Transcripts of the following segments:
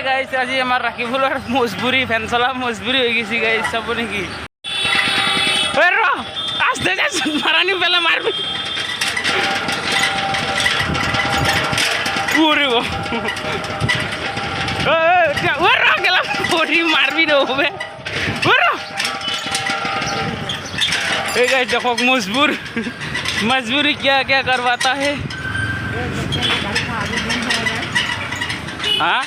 গাইছ আজি আমাৰ ৰাখিবুলৰ মজবুৰি ফেন চলা মজবুৰি হৈ গৈছে গাইছ চাব নেকি আস্তে যাচোন মাৰানি পেলা মাৰবি উৰিব मारबी रे देखो मजबूरी क्या क्या करवाता है हाँ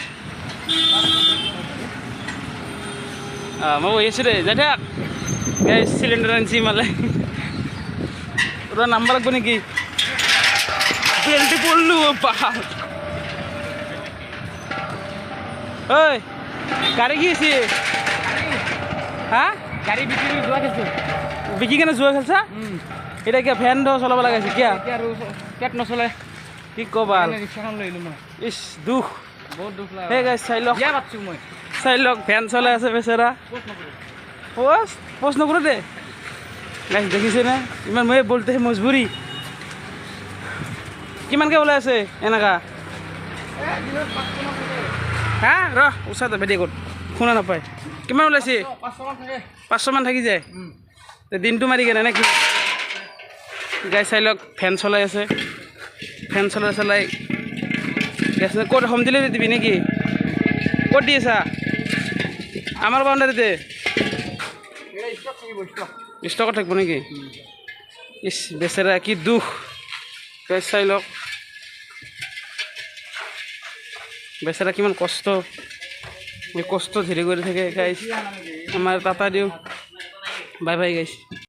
मैं वही से जेठा गैस सिलेंडर आनছি माले नंबर लगबो नेকি बेल्टी पड़लू पाहाड़ ओए गाड़ी की আছে হ্যাঁ গাড়ি বিক্রি জুয়া খেলছো বিক্রি কেন জুয়া খেলছা এটা কি ফ্যান দ চলাব লাগাইছে কি আৰু পেট নচলে কি কবাল রিকশাখন লইলো মই ইস দুখ বহুত দুখ লাগে হে গাইস চাই লক ইয়া বাচ্চু মই চাই লক ফ্যান চলাই আছে বেচারা পোস্ট নকৰো দে গাইস দেখিছে না ইমান মই বলতে মজবুৰি কিমানকে ওলাই আছে এনেকা হ্যাঁ ৰ ওচৰতে বেদি ক'ত শুনা নাপায় কিমান ওলাইছে 500 মান থাকি যায় তে দিনটো মাৰি কেনে নেকি গাই চাই লওক ফেন চলাই আছে ফেন চলাই গেছ ক'ত হোম ডেলিভাৰী দিবি নেকি ক'ত দি আছা আমাৰ বাউণ্ডাৰীতে ষ্টকত থাকিব নেকি ইছ বেচেৰা কি দুখ গাই চাই লওক বেচাৰা কিমান কষ্ট কষ্ট ধীৰে কৰে থাকে গাইস আমাৰ টাটা দিও বাই বাই গাইস।